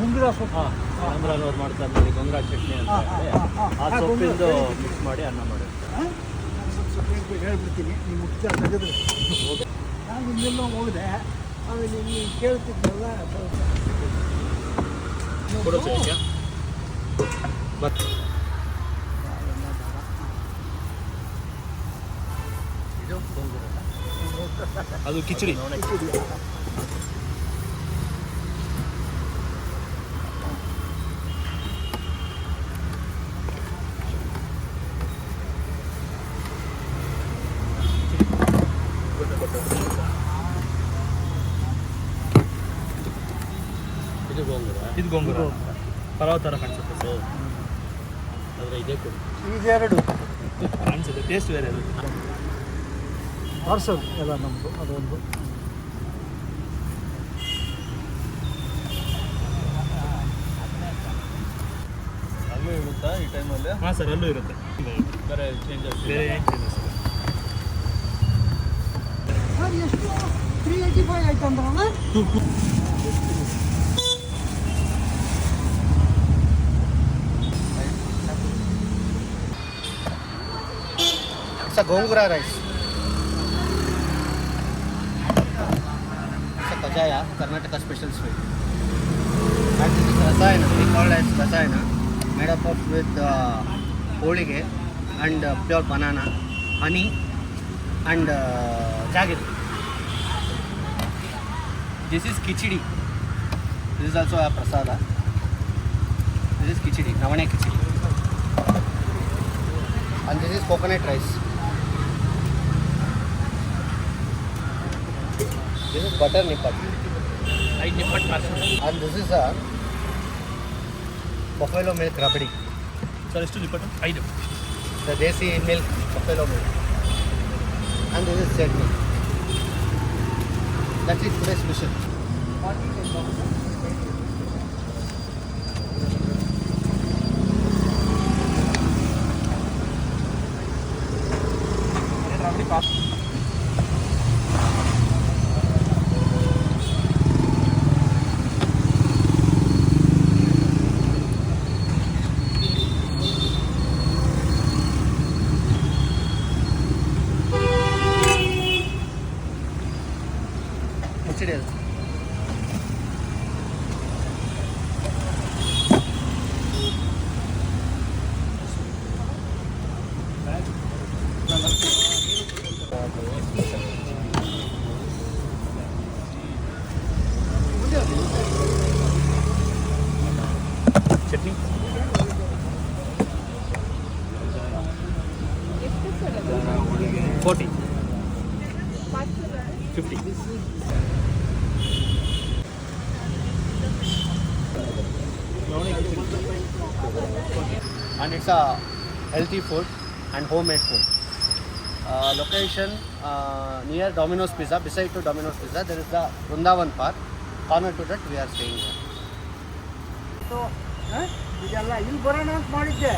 ಮುಂದಿನ ಸೊಪ್ಪು ಆಂಧ್ರನವ್ರು ಮಾಡ್ತಾರೆ ನೋಡಿ ಗೊಂಗ್ರಾ ಚಟ್ನಿ ಅಂತ ಹೇಳಿ ಆ ಸೊಪ್ಪಿಂದು ಮಿಕ್ಸ್ ಮಾಡಿ ಅನ್ನ ಮಾಡಿರ್ತಾರೆ. ಹೇಳ್ಬಿಡ್ತೀನಿ ನೀವು ಮುಖ್ಯ ತೆಗೆದ್ರೆ ನಾನು ಇನ್ನೆಲ್ಲ ಹೋಗಿದೆ ಆಮೇಲೆ ಇಲ್ಲಿ ಕೇಳ್ತಿದ್ದಲ್ಲ ಕೊಡೋ ಚಟ್ನಿಯ ಇದು ಅದು ಕಿಚಡಿ ಇದು ಗೋಂಗೂರ ಪಲಾವ್ ಥರ ಕಾಣಿಸುತ್ತೆ ಸರ್, ಆದರೆ ಇದೇ ಕೊಡಿ. ಇದೆರಡು ಕಾಣಿಸುತ್ತೆ, ಟೇಸ್ಟ್ ಬೇರೆ ಅದು. ಪಾರ್ಸಲ್ ಎಲ್ಲ ನಮ್ಮದು ಅದೊಂದು. ಅಲ್ಲೂ ಇರುತ್ತಾ ಈ ಟೈಮಲ್ಲಿ? ಹಾಂ ಸರ್, ಅಲ್ಲೂ ಇರುತ್ತೆ. ಬೇರೆ ಚೇಂಜಸ್ ಬೇರೆ ಏನು ಚೇಂಜಸ್ ಇದೆ ಸರ್? ಎಷ್ಟು 385 ಆಯ್ತು ಅಂದ್ರಲ್ಲ. It's a gongura rice. It's a kajaya, Karnataka special sweet. And this is rasayana, we call it as rasayana, made up of with holige and pure banana, honey and jaggery. This is khichdi. This is also a prasada. This is khichdi, navane khichdi. And this is coconut rice. This is butter nippat. ಐದು nippattu parcel. And this is a buffalo milk rabdi. Sir ಎಷ್ಟು ನಿಪ್ಪಟ್ಟು? 5. The desi milk buffalo milk. And this is chutney. That is today's special. Khichdi. 40, 50. And it's a healthy food and homemade food. Location near Domino's Pizza. Beside to Domino's Pizza, there is the Vrindavan Park. Corner to that, we are staying here. ಇದೆಲ್ಲ ಇಲ್ಲಿ ಬರೋಣ ಅಂತ ಮಾಡಿದ್ದೆ.